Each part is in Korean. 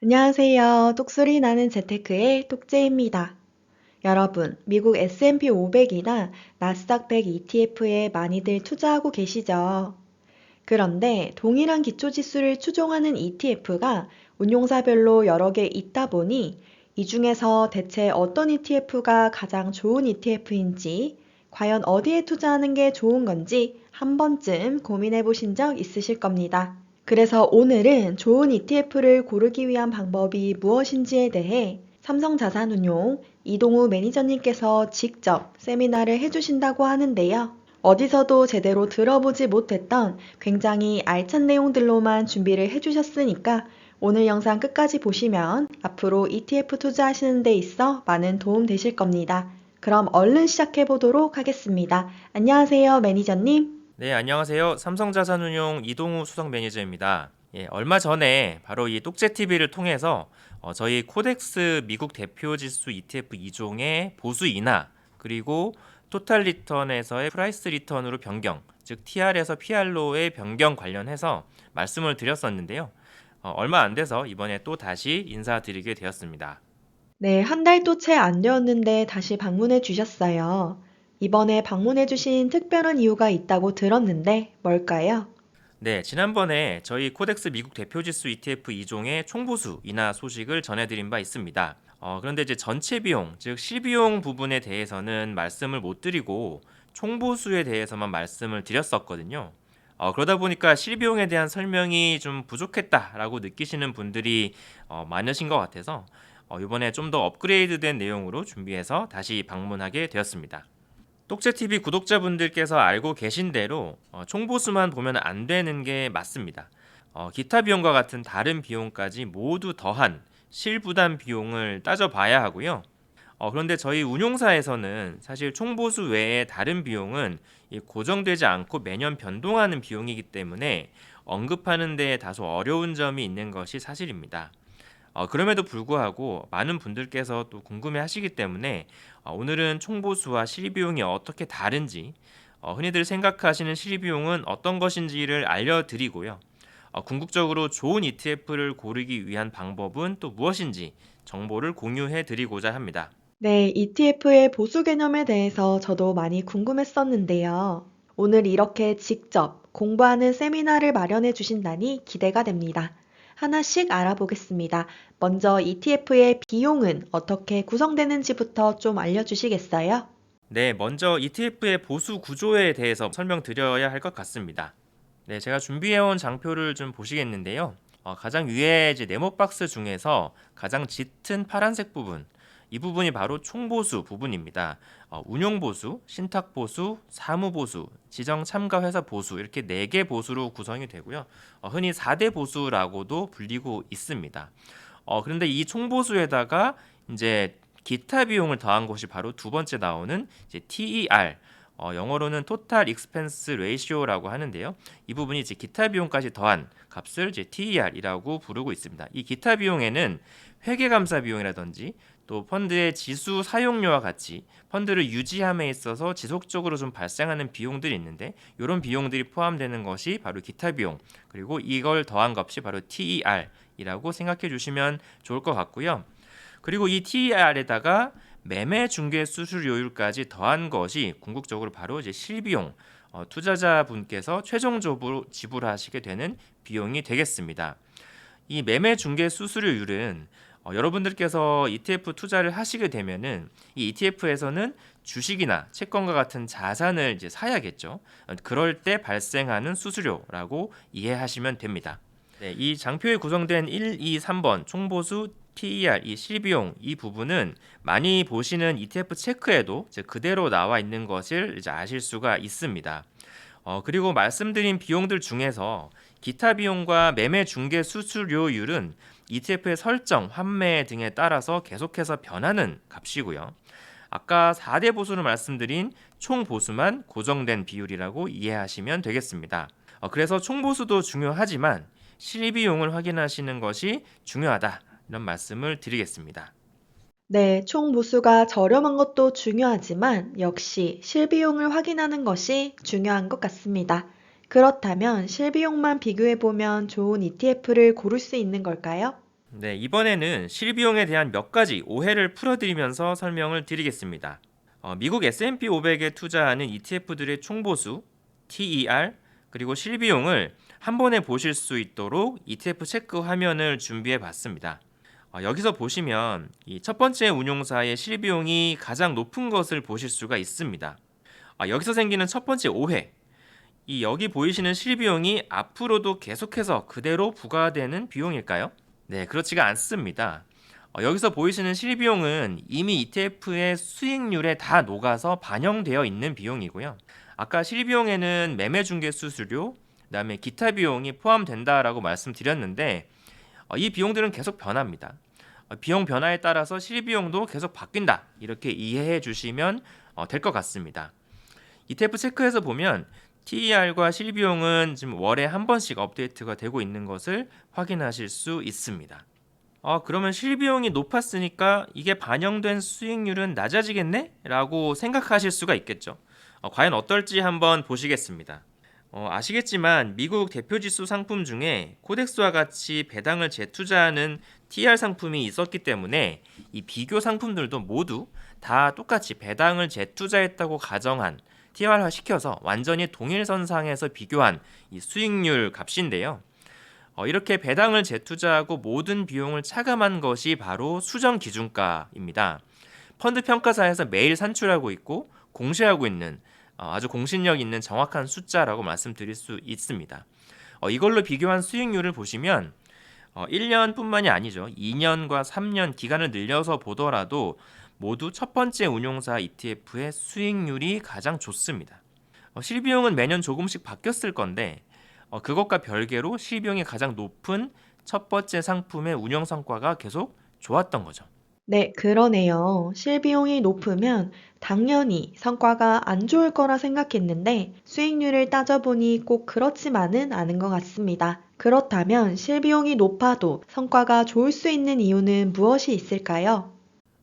안녕하세요. 똑소리 나는 재테크의 똑재입니다. 여러분, 미국 S&P 500이나 나스닥 100 ETF에 많이들 투자하고 계시죠? 그런데 동일한 기초지수를 추종하는 ETF가 운용사별로 여러 개 있다 보니 이 중에서 대체 어떤 ETF가 가장 좋은 ETF인지, 과연 어디에 투자하는 게 좋은 건지 한 번쯤 고민해 보신 적 있으실 겁니다. 그래서 오늘은 좋은 ETF를 고르기 위한 방법이 무엇인지에 대해 삼성자산운용 이동우 매니저님께서 직접 세미나를 해주신다고 하는데요. 어디서도 제대로 들어보지 못했던 굉장히 알찬 내용들로만 준비를 해주셨으니까 오늘 영상 끝까지 보시면 앞으로 ETF 투자하시는 데 있어 많은 도움 되실 겁니다. 그럼 얼른 시작해 보도록 하겠습니다. 안녕하세요, 매니저님. 네, 안녕하세요. 삼성자산운용 이동우 수석 매니저입니다. 예, 얼마 전에 바로 이 똑재TV를 통해서 저희 코덱스 미국 대표 지수 ETF 2종의 보수 인하 그리고 토탈 리턴에서의 프라이스 리턴으로 변경, 즉 TR에서 PR로의 변경 관련해서 말씀을 드렸었는데요. 얼마 안 돼서 이번에 또 다시 인사드리게 되었습니다. 네, 한 달도 채 안 되었는데 다시 방문해 주셨어요. 이번에 방문해 주신 특별한 이유가 있다고 들었는데 뭘까요? 네, 지난번에 저희 코덱스 미국 대표지수 ETF 2종의 총보수 인하 소식을 전해드린 바 있습니다. 그런데 이제 전체 비용, 즉 실비용 부분에 대해서는 말씀을 못 드리고 총보수에 대해서만 말씀을 드렸었거든요. 그러다 보니까 실비용에 대한 설명이 좀 부족했다라고 느끼시는 분들이 많으신 것 같아서 이번에 좀 더 업그레이드된 내용으로 준비해서 다시 방문하게 되었습니다. 똑재TV 구독자분들께서 알고 계신 대로 총보수만 보면 안 되는 게 맞습니다. 기타 비용과 같은 다른 비용까지 모두 더한 실부담 비용을 따져봐야 하고요. 그런데 저희 운용사에서는 사실 총보수 외에 다른 비용은 고정되지 않고 매년 변동하는 비용이기 때문에 언급하는 데 다소 어려운 점이 있는 것이 사실입니다. 그럼에도 불구하고 많은 분들께서 또 궁금해 하시기 때문에 오늘은 총보수와 실비용이 어떻게 다른지 흔히들 생각하시는 실비용은 어떤 것인지를 알려드리고요. 궁극적으로 좋은 ETF를 고르기 위한 방법은 또 무엇인지 정보를 공유해 드리고자 합니다. 네, ETF의 보수 개념에 대해서 저도 많이 궁금했었는데요. 오늘 이렇게 직접 공부하는 세미나를 마련해 주신다니 기대가 됩니다. 하나씩 알아보겠습니다. 먼저 ETF의 비용은 어떻게 구성되는지부터 좀 알려주시겠어요? 네, 먼저 ETF의 보수 구조에 대해서 설명드려야 할 것 같습니다. 네, 제가 준비해온 장표를 좀 보시겠는데요. 가장 위에 이제 네모 박스 중에서 가장 짙은 파란색 부분, 이 부분이 바로 총보수 부분입니다. 운용보수, 신탁보수, 사무보수, 지정 참가 회사 보수 이렇게 4개 보수로 구성이 되고요. 흔히 4대 보수라고도 불리고 있습니다. 그런데 이 총보수에다가 이제 기타 비용을 더한 것이 바로 두 번째 나오는 이제 TER, 영어로는 Total Expense Ratio라고 하는데요. 이 부분이 이제 기타 비용까지 더한 값을 이제 TER이라고 부르고 있습니다. 이 기타 비용에는 회계감사 비용이라든지 또 펀드의 지수 사용료와 같이 펀드를 유지함에 있어서 지속적으로 좀 발생하는 비용들이 있는데 이런 비용들이 포함되는 것이 바로 기타 비용, 그리고 이걸 더한 값이 바로 TER이라고 생각해 주시면 좋을 것 같고요. 그리고 이 TER에다가 매매 중개 수수료율까지 더한 것이 궁극적으로 바로 이제 실비용, 투자자분께서 최종적으로 지불하시게 되는 비용이 되겠습니다. 이 매매 중개 수수료율은 여러분들께서 ETF 투자를 하시게 되면은 이 ETF에서는 주식이나 채권과 같은 자산을 이제 사야겠죠. 그럴 때 발생하는 수수료라고 이해하시면 됩니다. 네, 이 장표에 구성된 1, 2, 3번 총보수 TER 이 실비용 이 부분은 많이 보시는 ETF 체크에도 이제 그대로 나와 있는 것을 이제 아실 수가 있습니다. 그리고 말씀드린 비용들 중에서 기타 비용과 매매 중개 수수료율은 ETF의 설정, 환매 등에 따라서 계속해서 변하는 값이고요. 아까 4대 보수를 말씀드린 총 보수만 고정된 비율이라고 이해하시면 되겠습니다. 그래서 총 보수도 중요하지만 실비용을 확인하시는 것이 중요하다. 이런 말씀을 드리겠습니다. 네, 총 보수가 저렴한 것도 중요하지만 역시 실비용을 확인하는 것이 중요한 것 같습니다. 그렇다면 실비용만 비교해 보면 좋은 ETF를 고를 수 있는 걸까요? 네, 이번에는 실비용에 대한 몇 가지 오해를 풀어드리면서 설명을 드리겠습니다. 미국 S&P 500에 투자하는 ETF들의 총보수, TER, 그리고 실비용을 한 번에 보실 수 있도록 ETF 체크 화면을 준비해 봤습니다. 여기서 보시면 이 첫 번째 운용사의 실비용이 가장 높은 것을 보실 수가 있습니다. 여기서 생기는 첫 번째 오해, 이 여기 보이시는 실비용이 앞으로도 계속해서 그대로 부과되는 비용일까요? 네, 그렇지가 않습니다. 여기서 보이시는 실비용은 이미 ETF의 수익률에 다 녹아서 반영되어 있는 비용이고요. 아까 실비용에는 매매 중개 수수료, 그다음에 기타 비용이 포함된다라고 말씀드렸는데 이 비용들은 계속 변합니다. 비용 변화에 따라서 실비용도 계속 바뀐다. 이렇게 이해해 주시면 될 것 같습니다. ETF 체크에서 보면 TER과 실비용은 지금 월에 한 번씩 업데이트가 되고 있는 것을 확인하실 수 있습니다. 그러면 실비용이 높았으니까 이게 반영된 수익률은 낮아지겠네? 라고 생각하실 수가 있겠죠. 과연 어떨지 한번 보시겠습니다. 아시겠지만 미국 대표지수 상품 중에 코덱스와 같이 배당을 재투자하는 TR 상품이 있었기 때문에 이 비교 상품들도 모두 다 똑같이 배당을 재투자했다고 가정한 TR화 시켜서 완전히 동일선상에서 비교한 이 수익률 값인데요. 이렇게 배당을 재투자하고 모든 비용을 차감한 것이 바로 수정 기준가입니다. 펀드 평가사에서 매일 산출하고 있고 공시하고 있는 아주 공신력 있는 정확한 숫자라고 말씀드릴 수 있습니다. 이걸로 비교한 수익률을 보시면 1년뿐만이 아니죠. 2년과 3년 기간을 늘려서 보더라도 모두 첫 번째 운용사 ETF의 수익률이 가장 좋습니다. 실비용은 매년 조금씩 바뀌었을 건데 그것과 별개로 실비용이 가장 높은 첫 번째 상품의 운영 성과가 계속 좋았던 거죠. 네, 그러네요. 실비용이 높으면 당연히 성과가 안 좋을 거라 생각했는데 수익률을 따져보니 꼭 그렇지만은 않은 것 같습니다. 그렇다면 실비용이 높아도 성과가 좋을 수 있는 이유는 무엇이 있을까요?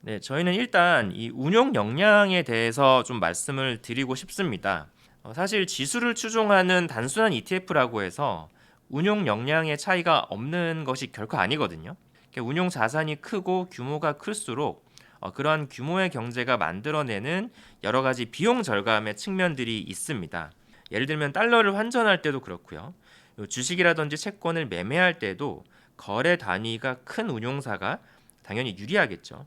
네, 저희는 일단 이 운용 역량에 대해서 좀 말씀을 드리고 싶습니다. 사실 지수를 추종하는 단순한 ETF라고 해서 운용 역량의 차이가 없는 것이 결코 아니거든요. 운용 자산이 크고 규모가 클수록 그러한 규모의 경제가 만들어내는 여러 가지 비용 절감의 측면들이 있습니다. 예를 들면 달러를 환전할 때도 그렇고요. 주식이라든지 채권을 매매할 때도 거래 단위가 큰 운용사가 당연히 유리하겠죠.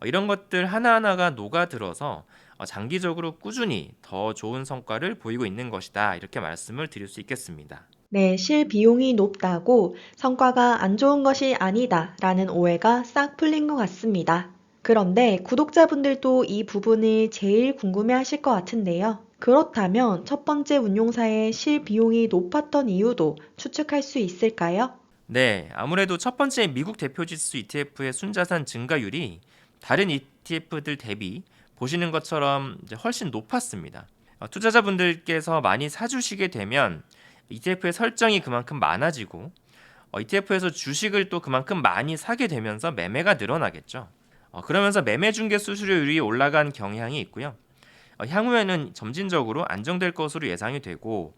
이런 것들 하나하나가 녹아들어서 장기적으로 꾸준히 더 좋은 성과를 보이고 있는 것이다. 이렇게 말씀을 드릴 수 있겠습니다. 네, 실비용이 높다고 성과가 안 좋은 것이 아니다 라는 오해가 싹 풀린 것 같습니다. 그런데 구독자분들도 이 부분을 제일 궁금해 하실 것 같은데요. 그렇다면 첫 번째 운용사의 실비용이 높았던 이유도 추측할 수 있을까요? 네, 아무래도 첫 번째 미국 대표지수 ETF의 순자산 증가율이 다른 ETF들 대비 보시는 것처럼 이제 훨씬 높았습니다. 투자자분들께서 많이 사주시게 되면 ETF의 설정이 그만큼 많아지고 ETF에서 주식을 또 그만큼 많이 사게 되면서 매매가 늘어나겠죠. 그러면서 매매 중개 수수료율이 올라간 경향이 있고요. 향후에는 점진적으로 안정될 것으로 예상이 되고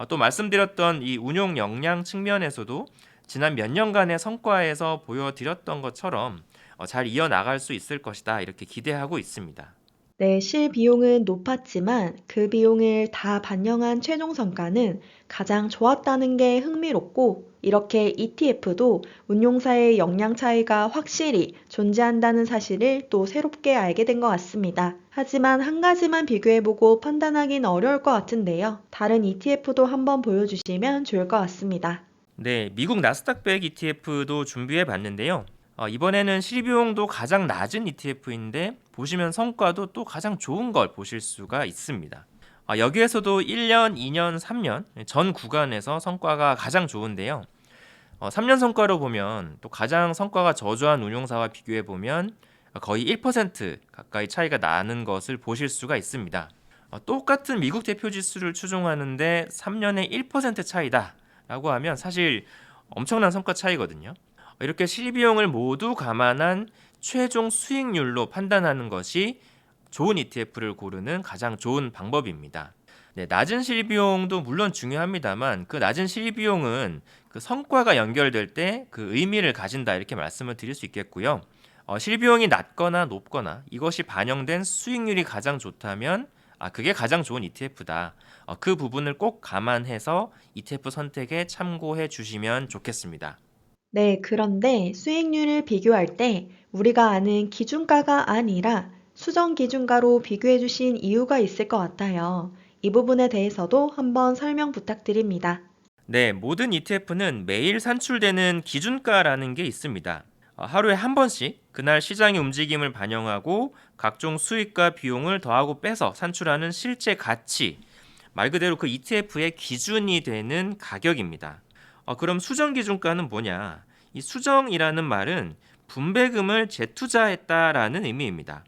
또 말씀드렸던 이 운용 역량 측면에서도 지난 몇 년간의 성과에서 보여드렸던 것처럼 잘 이어나갈 수 있을 것이다 이렇게 기대하고 있습니다. 네, 실비용은 높았지만 그 비용을 다 반영한 최종 성과는 가장 좋았다는 게 흥미롭고 이렇게 ETF도 운용사의 역량 차이가 확실히 존재한다는 사실을 또 새롭게 알게 된 것 같습니다. 하지만 한 가지만 비교해보고 판단하긴 어려울 것 같은데요. 다른 ETF도 한번 보여주시면 좋을 것 같습니다. 네, 미국 나스닥 100 ETF도 준비해 봤는데요. 이번에는 실비용도 가장 낮은 ETF인데 보시면 성과도 또 가장 좋은 걸 보실 수가 있습니다. 여기에서도 1년, 2년, 3년 전 구간에서 성과가 가장 좋은데요. 3년 성과로 보면 또 가장 성과가 저조한 운용사와 비교해 보면 거의 1% 가까이 차이가 나는 것을 보실 수가 있습니다. 똑같은 미국 대표 지수를 추종하는데 3년에 1% 차이다 라고 하면 사실 엄청난 성과 차이거든요. 이렇게 실비용을 모두 감안한 최종 수익률로 판단하는 것이 좋은 ETF를 고르는 가장 좋은 방법입니다. 네, 낮은 실비용도 물론 중요합니다만 그 낮은 실비용은 그 성과가 연결될 때 그 의미를 가진다 이렇게 말씀을 드릴 수 있겠고요. 실비용이 낮거나 높거나 이것이 반영된 수익률이 가장 좋다면 그게 가장 좋은 ETF다. 그 부분을 꼭 감안해서 ETF 선택에 참고해 주시면 좋겠습니다. 네, 그런데 수익률을 비교할 때 우리가 아는 기준가가 아니라 수정 기준가로 비교해 주신 이유가 있을 것 같아요. 이 부분에 대해서도 한번 설명 부탁드립니다. 네, 모든 ETF는 매일 산출되는 기준가라는 게 있습니다. 하루에 한 번씩 그날 시장의 움직임을 반영하고 각종 수익과 비용을 더하고 빼서 산출하는 실제 가치, 말 그대로 그 ETF의 기준이 되는 가격입니다. 그럼 수정 기준가는 뭐냐? 이 수정이라는 말은 분배금을 재투자했다라는 의미입니다.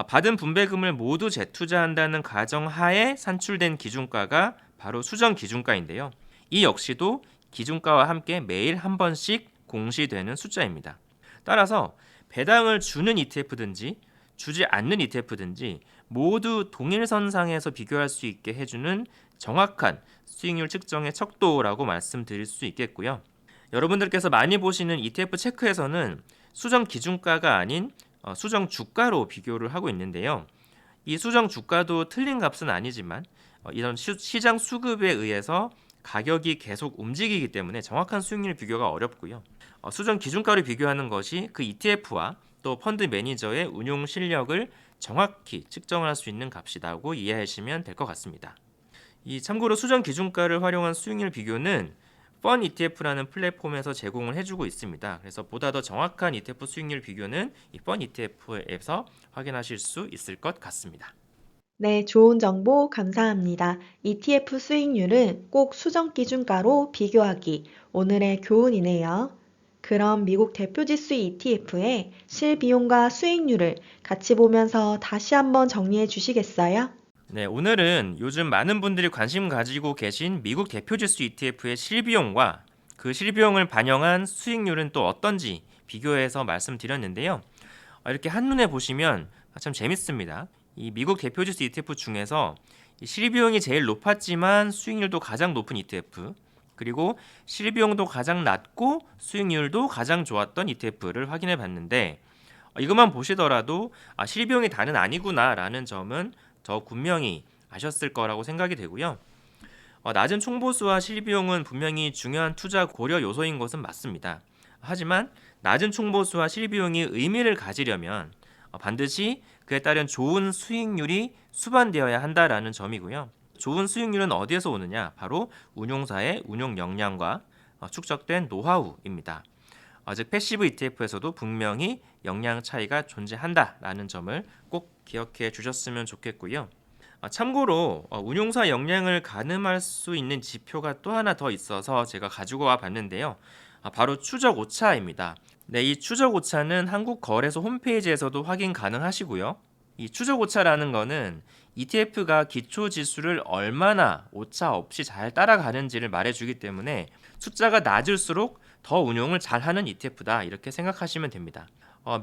받은 분배금을 모두 재투자한다는 가정하에 산출된 기준가가 바로 수정 기준가인데요. 이 역시도 기준가와 함께 매일 한 번씩 공시되는 숫자입니다. 따라서 배당을 주는 ETF든지 주지 않는 ETF든지 모두 동일선상에서 비교할 수 있게 해주는 정확한 수익률 측정의 척도라고 말씀드릴 수 있겠고요. 여러분들께서 많이 보시는 ETF 체크에서는 수정 기준가가 아닌 수정 주가로 비교를 하고 있는데요. 이 수정 주가도 틀린 값은 아니지만 이런 시장 수급에 의해서 가격이 계속 움직이기 때문에 정확한 수익률 비교가 어렵고요. 수정 기준가로 비교하는 것이 그 ETF와 또 펀드 매니저의 운용 실력을 정확히 측정할 수 있는 값이라고 이해하시면 될 것 같습니다. 참고로 수정 기준가를 활용한 수익률 비교는 펀 ETF라는 플랫폼에서 제공을 해주고 있습니다. 그래서 보다 더 정확한 ETF 수익률 비교는 이 펀 ETF에서 확인하실 수 있을 것 같습니다. 네, 좋은 정보 감사합니다. ETF 수익률은 꼭 수정 기준가로 비교하기. 오늘의 교훈이네요. 그럼 미국 대표 지수 ETF의 실비용과 수익률을 같이 보면서 다시 한번 정리해 주시겠어요? 네, 오늘은 요즘 많은 분들이 관심 가지고 계신 미국 대표 지수 ETF의 실비용과 그 실비용을 반영한 수익률은 또 어떤지 비교해서 말씀드렸는데요. 이렇게 한눈에 보시면 참 재밌습니다. 이 미국 대표 지수 ETF 중에서 이 실비용이 제일 높았지만 수익률도 가장 높은 ETF, 그리고 실비용도 가장 낮고 수익률도 가장 좋았던 ETF를 확인해 봤는데 이것만 보시더라도 실비용이 다는 아니구나라는 점은 더 분명히 아셨을 거라고 생각이 되고요. 낮은 총보수와 실비용은 분명히 중요한 투자 고려 요소인 것은 맞습니다. 하지만 낮은 총보수와 실비용이 의미를 가지려면 반드시 그에 따른 좋은 수익률이 수반되어야 한다라는 점이고요. 좋은 수익률은 어디에서 오느냐? 바로 운용사의 운용 역량과 축적된 노하우입니다. 즉 패시브 ETF에서도 분명히 역량 차이가 존재한다라는 점을 꼭 기억해 주셨으면 좋겠고요. 참고로 운용사 역량을 가늠할 수 있는 지표가 또 하나 더 있어서 제가 가지고 와 봤는데요. 바로 추적 오차입니다. 네, 이 추적 오차는 한국거래소 홈페이지에서도 확인 가능하시고요. 이 추적 오차라는 거는 ETF가 기초 지수를 얼마나 오차 없이 잘 따라가는지를 말해주기 때문에 숫자가 낮을수록 더 운용을 잘하는 ETF다 이렇게 생각하시면 됩니다.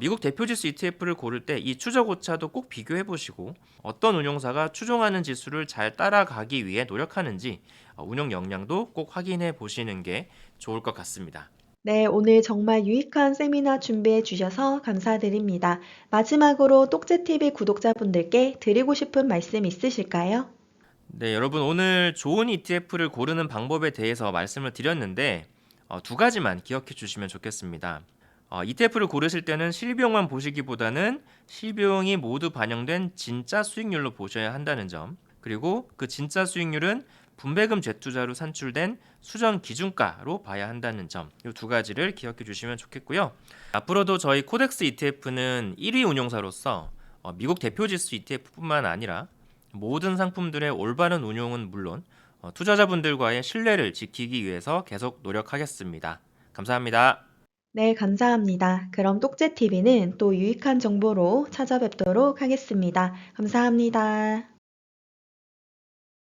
미국 대표지수 ETF를 고를 때 이 추적 오차도 꼭 비교해 보시고 어떤 운용사가 추종하는 지수를 잘 따라가기 위해 노력하는지 운용 역량도 꼭 확인해 보시는 게 좋을 것 같습니다. 네, 오늘 정말 유익한 세미나 준비해 주셔서 감사드립니다. 마지막으로 똑재TV 구독자분들께 드리고 싶은 말씀 있으실까요? 네, 여러분 오늘 좋은 ETF를 고르는 방법에 대해서 말씀을 드렸는데 두 가지만 기억해 주시면 좋겠습니다. ETF를 고르실 때는 실비용만 보시기보다는 실비용이 모두 반영된 진짜 수익률로 보셔야 한다는 점, 그리고 그 진짜 수익률은 분배금 재투자로 산출된 수정 기준가로 봐야 한다는 점, 이 두 가지를 기억해 주시면 좋겠고요. 앞으로도 저희 코덱스 ETF는 1위 운용사로서 미국 대표지수 ETF뿐만 아니라 모든 상품들의 올바른 운용은 물론 투자자분들과의 신뢰를 지키기 위해서 계속 노력하겠습니다. 감사합니다. 네, 감사합니다. 그럼 똑재TV는 또 유익한 정보로 찾아뵙도록 하겠습니다. 감사합니다.